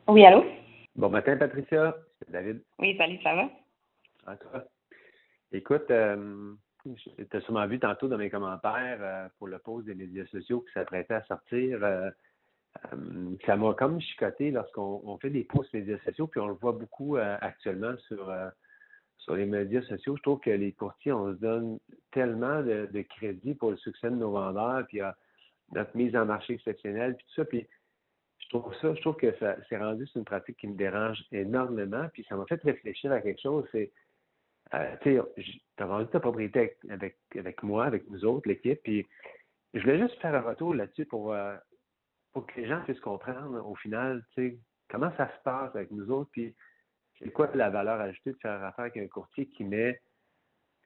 Oui, allô? Bon matin, Patricia. C'est David. Oui, salut, ça va? À toi. Écoute, tu as sûrement vu tantôt dans mes commentaires pour le post des médias sociaux qui s'apprêtait à sortir. Ça m'a comme chicoté lorsqu'on fait des posts médias sociaux, puis on le voit beaucoup actuellement sur les médias sociaux. Je trouve que les courtiers, on se donne tellement de crédit pour le succès de nos vendeurs, puis notre mise en marché exceptionnelle, puis tout ça. Puis je trouve que ça c'est rendu, c'est une pratique qui me dérange énormément, puis ça m'a fait réfléchir à quelque chose. C'est tu sais, tu as vendu ta propriété avec moi, avec nous autres, l'équipe, puis je voulais juste faire un retour là-dessus pour que les gens puissent comprendre au final, tu sais, comment ça se passe avec nous autres, puis c'est quoi la valeur ajoutée de faire affaire avec un courtier qui met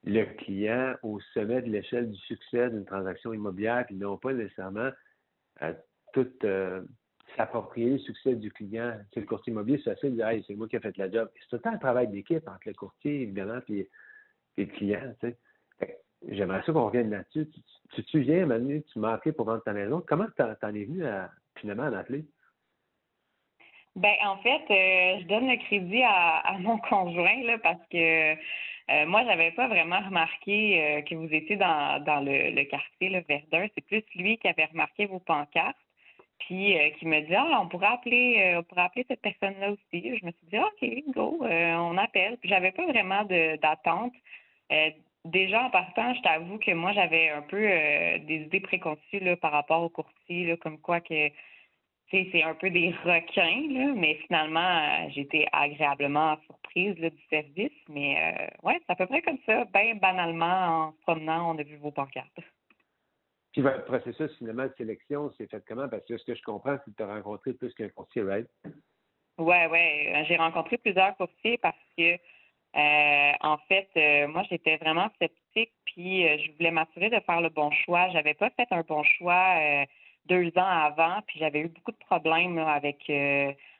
le client au sommet de l'échelle du succès d'une transaction immobilière, puis non pas nécessairement à tout s'approprier le succès du client. C'est le courtier immobilier, c'est facile de dire hey, c'est moi qui ai fait la job. C'est tout le temps un travail d'équipe entre le courtier, évidemment, puis le client. Tu sais. J'aimerais ça qu'on revienne là-dessus. Tu te souviens, Manu, tu m'as appelé pour vendre ta maison. Comment t'en es venu finalement à m'appeler? Ben, en fait, je donne le crédit à mon conjoint, là, parce que moi, j'avais pas vraiment remarqué que vous étiez dans le quartier, là, Verdun. C'est plus lui qui avait remarqué vos pancartes, puis qui me dit, ah, on pourrait appeler cette personne-là aussi. Je me suis dit, ah, OK, go, on appelle. Puis j'avais pas vraiment d'attente. Euh, Déjà, en partant, je t'avoue que moi, j'avais un peu des idées préconçues là, par rapport aux courtiers, là, comme quoi que tu sais, c'est un peu des requins, là, mais finalement, j'ai été agréablement surprise là, du service. Mais ouais, c'est à peu près comme ça. Bien banalement, en se promenant, on a vu vos pancartes. Puis votre processus finalement de sélection, c'est fait comment? Parce que ce que je comprends, c'est que tu as rencontré plus qu'un courtier, right? Ouais. J'ai rencontré plusieurs courtiers parce que en fait, moi, j'étais vraiment sceptique, puis je voulais m'assurer de faire le bon choix. J'avais pas fait un bon choix 2 ans avant, puis j'avais eu beaucoup de problèmes là, avec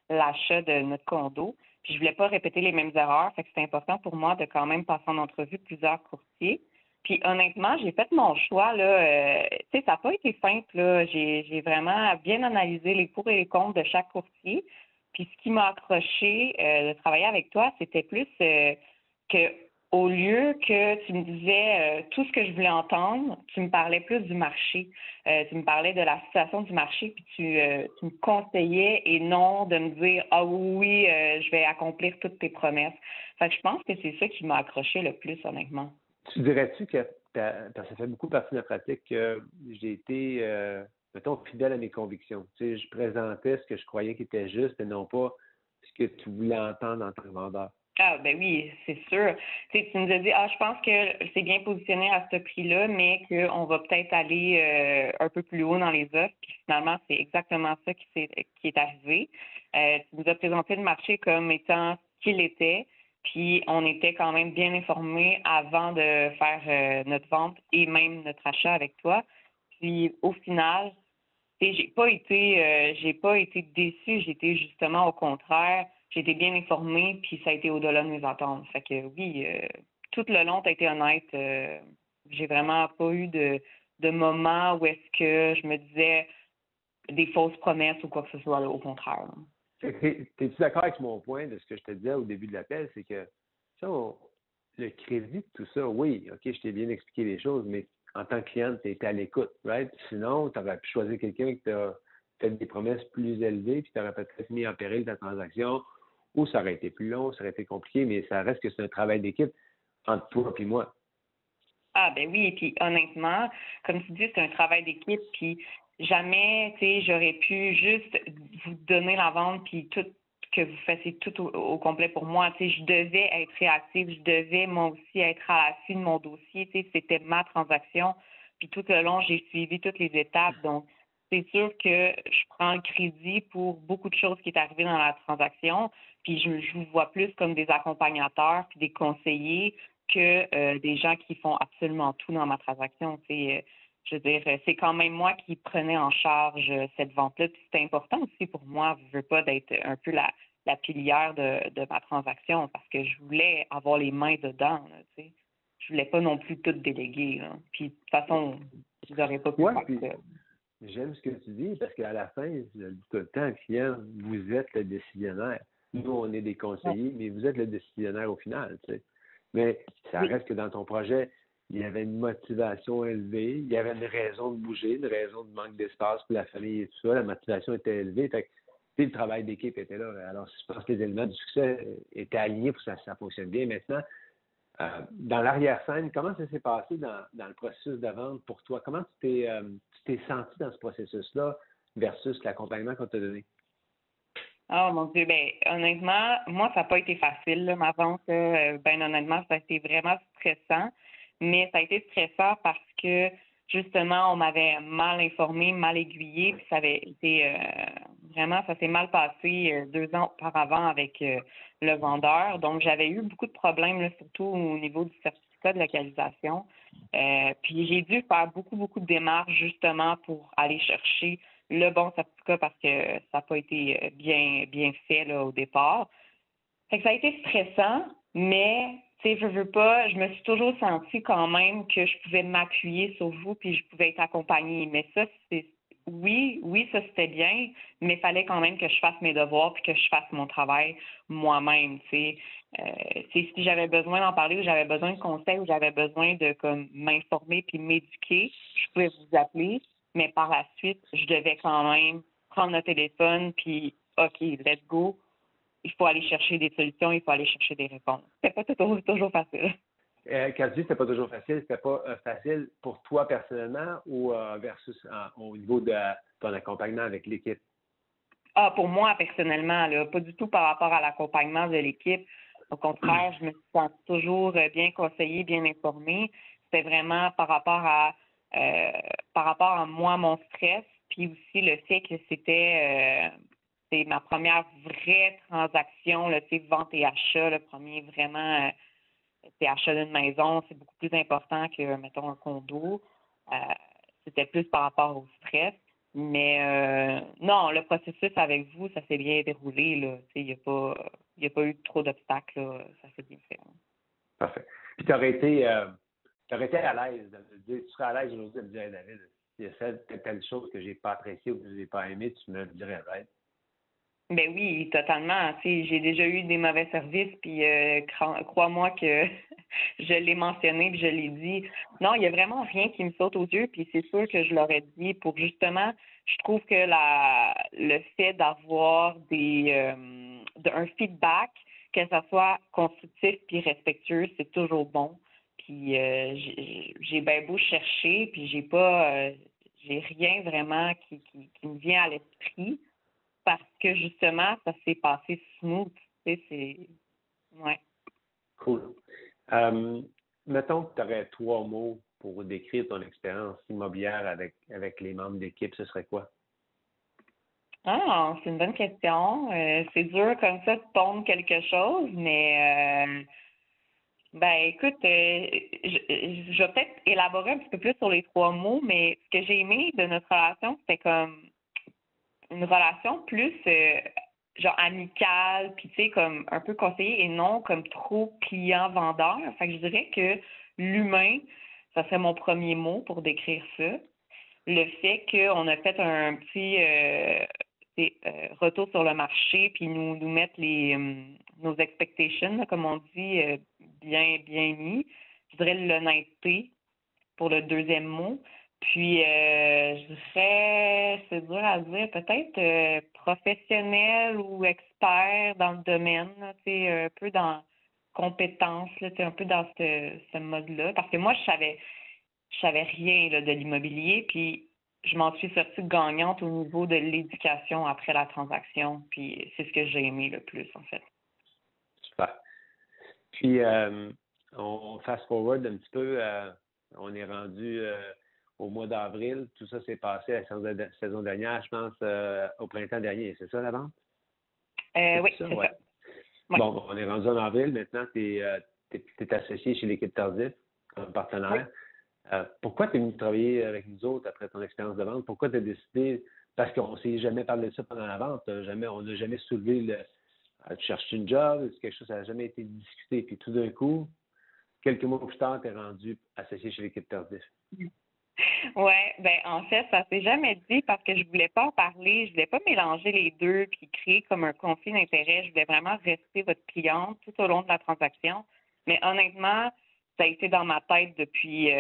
l'achat de notre condo. Puis je voulais pas répéter les mêmes erreurs, fait que c'était important pour moi de quand même passer en entrevue plusieurs courtiers. Puis honnêtement, j'ai fait mon choix là. Tu sais, ça n'a pas été simple là. J'ai vraiment bien analysé les pour et les contre de chaque courtier. Puis ce qui m'a accroché de travailler avec toi, c'était plus que au lieu que tu me disais tout ce que je voulais entendre, tu me parlais plus du marché. Tu me parlais de la situation du marché, puis tu me conseillais et non de me dire ah oui, je vais accomplir toutes tes promesses. Fait que je pense que c'est ça qui m'a accroché le plus, honnêtement. Tu dirais-tu que parce que ça fait beaucoup partie de la pratique que j'ai été, mettons, fidèle à mes convictions. Tu sais, je présentais ce que je croyais qui était juste et non pas ce que tu voulais entendre en tant que vendeur. Ah ben oui, c'est sûr. Tu sais, tu nous as dit, ah, je pense que c'est bien positionné à ce prix-là, mais qu'on va peut-être aller un peu plus haut dans les offres. Puis finalement, c'est exactement ça qui est arrivé. Tu nous as présenté le marché comme étant ce qu'il était, puis on était quand même bien informés avant de faire notre vente et même notre achat avec toi. Puis au final, et j'ai pas été déçue, j'ai été justement au contraire, j'ai été bien informée, puis ça a été au-delà de mes attentes. Fait que oui, tout le long, tu as été honnête. J'ai vraiment pas eu de moment où est-ce que je me disais des fausses promesses ou quoi que ce soit, là, au contraire. Es-tu d'accord avec mon point de ce que je te disais au début de l'appel, c'est que ça, le crédit de tout ça, oui, OK, je t'ai bien expliqué les choses, mais en tant que cliente, tu étais à l'écoute, right? Sinon, tu aurais pu choisir quelqu'un qui t'a fait des promesses plus élevées, puis tu aurais peut-être mis en péril ta transaction, ou ça aurait été plus long, ça aurait été compliqué, mais ça reste que c'est un travail d'équipe entre toi et moi. Ah ben oui, puis honnêtement, comme tu dis, c'est un travail d'équipe, puis jamais, tu sais, j'aurais pu juste vous donner la vente, puis tout que vous fassiez tout au complet pour moi. Tu sais, je devais être réactive, je devais moi aussi être à l'affût de mon dossier. Tu sais, c'était ma transaction, puis tout le long, j'ai suivi toutes les étapes. Donc, c'est sûr que je prends le crédit pour beaucoup de choses qui est arrivé dans la transaction, puis je vous vois plus comme des accompagnateurs, puis des conseillers que des gens qui font absolument tout dans ma transaction. Je veux dire, c'est quand même moi qui prenais en charge cette vente-là. Puis c'est important aussi pour moi, je veux pas d'être un peu la pilière de ma transaction parce que je voulais avoir les mains dedans. Là, tu sais. Je voulais pas non plus tout déléguer. Là. Puis de toute façon, je n'aurais pas pu Ouais, faire puis ça. J'aime ce que tu dis parce qu'à la fin, je le dis tout le temps, client, vous êtes le décisionnaire. Nous, on est des Ouais. conseillers, mais vous êtes le décisionnaire au final, tu sais. Mais ça Oui. reste que dans ton projet, il y avait une motivation élevée, il y avait une raison de bouger, une raison de manque d'espace pour la famille et tout ça. La motivation était élevée. Fait que, puis le travail d'équipe était là. Alors, je pense que les éléments du succès étaient alignés pour que ça fonctionne bien. Maintenant, dans l'arrière-scène, comment ça s'est passé dans le processus de vente pour toi? Comment tu t'es senti dans ce processus-là versus l'accompagnement qu'on t'a donné? Oh mon Dieu, ben honnêtement, moi, ça n'a pas été facile, là, ma vente. Là. Ben honnêtement, ça a été vraiment stressant. Mais ça a été stressant parce que justement, on m'avait mal informé, mal aiguillé, puis ça avait été vraiment, ça s'est mal passé 2 ans auparavant avec le vendeur. Donc, j'avais eu beaucoup de problèmes, là, surtout au niveau du certificat de localisation. Puis j'ai dû faire beaucoup, beaucoup de démarches justement pour aller chercher le bon certificat parce que ça n'a pas été bien fait là, au départ. Fait que ça a été stressant, mais tu sais, je veux pas, je me suis toujours sentie quand même que je pouvais m'appuyer sur vous puis je pouvais être accompagnée. Mais ça, c'est oui, ça c'était bien, mais il fallait quand même que je fasse mes devoirs puis que je fasse mon travail moi-même. Tu sais, si j'avais besoin d'en parler ou j'avais besoin de conseils ou j'avais besoin de comme m'informer puis m'éduquer, je pouvais vous appeler, mais par la suite, je devais quand même prendre le téléphone puis OK, let's go, il faut aller chercher des solutions, il faut aller chercher des réponses. C'est pas toujours facile. Quand tu dis que c'était pas toujours facile, c'était pas facile pour toi personnellement ou versus au niveau de ton accompagnement avec l'équipe? Ah, pour moi, personnellement, là, pas du tout par rapport à l'accompagnement de l'équipe. Au contraire, je me sens toujours bien conseillée, bien informée. C'était vraiment par rapport à moi, mon stress, puis aussi le fait que c'est ma première vraie transaction, là, tu sais, vente et achat, le premier vraiment c'est achat d'une maison, c'est beaucoup plus important que, mettons, un condo. Euh, C'était plus par rapport au stress. Mais non, le processus avec vous, ça s'est bien déroulé. Là. Il y a pas eu trop d'obstacles. Là. Ça s'est bien fait. Parfait. Puis t'aurais été à l'aise de me dire, tu serais à l'aise aujourd'hui de me dire, Hey, David, il y a telle chose que j'ai pas appréciée ou que j'ai pas aimé, tu me le dirais, right? Ben oui, totalement. Tu sais, j'ai déjà eu des mauvais services, puis crois-moi que je l'ai mentionné, puis je l'ai dit. Non, il y a vraiment rien qui me saute aux yeux, puis c'est sûr que je l'aurais dit pour justement, je trouve que le fait d'avoir un feedback, que ça soit constructif puis respectueux, c'est toujours bon. Puis j'ai bien beau chercher, puis j'ai rien vraiment qui me vient à l'esprit parce que justement, ça s'est passé smooth. Tu sais, ouais. Cool. Mettons que tu aurais 3 mots pour décrire ton expérience immobilière avec les membres d'équipe, ce serait quoi? Ah, c'est une bonne question. C'est dur comme ça de pondre quelque chose, mais ben écoute, je vais peut-être élaborer un petit peu plus sur les 3 mots, mais ce que j'ai aimé de notre relation, c'était comme une relation plus genre amicale, puis tu sais, comme un peu conseiller et non comme trop client-vendeur. Fait que je dirais que l'humain, ça serait mon premier mot pour décrire ça. Le fait qu'on a fait un petit retour sur le marché, puis nous mettre nos expectations, là, comme on dit, bien mis. Je dirais l'honnêteté pour le deuxième mot. Puis, je dirais, c'est dur à dire, peut-être professionnel ou expert dans le domaine, là, tu sais, un peu dans compétence, là, tu sais, un peu dans ce mode-là. Parce que moi, je savais rien là, de l'immobilier, puis je m'en suis sortie gagnante au niveau de l'éducation après la transaction, puis c'est ce que j'ai aimé le plus, en fait. Super. Puis, on fast forward un petit peu. On est rendu au mois d'avril. Tout ça s'est passé la saison dernière, je pense, au printemps dernier. C'est ça la vente? Oui, Ça? c'est Ouais. ça. Ouais. Bon, on est rendu en avril. Maintenant, tu es associé chez l'équipe Tardif comme Oui. partenaire. Pourquoi tu es venu travailler avec nous autres après ton expérience de vente? Pourquoi tu as décidé, parce qu'on ne s'est jamais parlé de ça pendant la vente, on n'a jamais soulevé tu cherches une job, c'est quelque chose, ça n'a jamais été discuté. Puis tout d'un coup, quelques mois plus tard, tu es rendu associé chez l'équipe Tardif. Ouais, ben en fait, ça s'est jamais dit parce que je voulais pas en parler, je voulais pas mélanger les deux puis créer comme un conflit d'intérêt. Je voulais vraiment rester votre cliente tout au long de la transaction. Mais honnêtement, ça a été dans ma tête depuis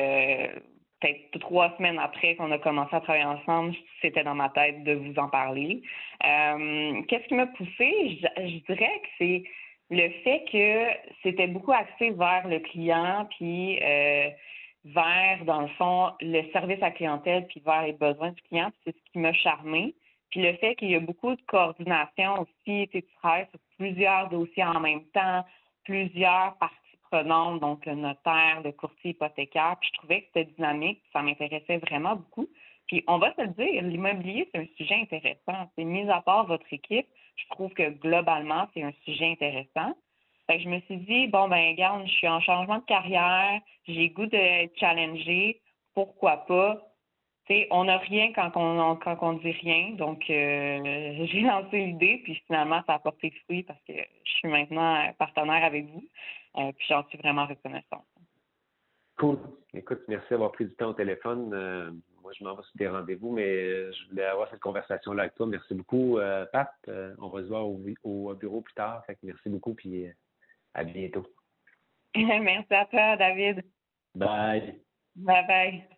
peut-être 3 semaines après qu'on a commencé à travailler ensemble. C'était dans ma tête de vous en parler. Qu'est-ce qui m'a poussée? Je dirais que c'est le fait que c'était beaucoup axé vers le client, puis vers, dans le fond, le service à la clientèle, puis vers les besoins du client, puis c'est ce qui m'a charmé. Puis le fait qu'il y a beaucoup de coordination aussi, tu travailles sur plusieurs dossiers en même temps, plusieurs parties prenantes, donc le notaire, le courtier hypothécaire, puis je trouvais que c'était dynamique, puis ça m'intéressait vraiment beaucoup. Puis on va se le dire, l'immobilier, c'est un sujet intéressant. C'est mis à part votre équipe, je trouve que globalement, c'est un sujet intéressant. Fait que je me suis dit, bon, ben, regarde, je suis en changement de carrière, j'ai le goût d'être challengée, pourquoi pas? Tu sais, on n'a rien quand on dit rien. Donc, j'ai lancé l'idée, puis finalement, ça a porté fruit parce que je suis maintenant partenaire avec vous. Puis j'en suis vraiment reconnaissante. Cool. Écoute, merci d'avoir pris du temps au téléphone. Moi, je m'en vais sur des rendez-vous, mais je voulais avoir cette conversation-là avec toi. Merci beaucoup, Pat. On va se voir au bureau plus tard. Fait que merci beaucoup, puis à bientôt. Merci à toi, David. Bye. Bye bye.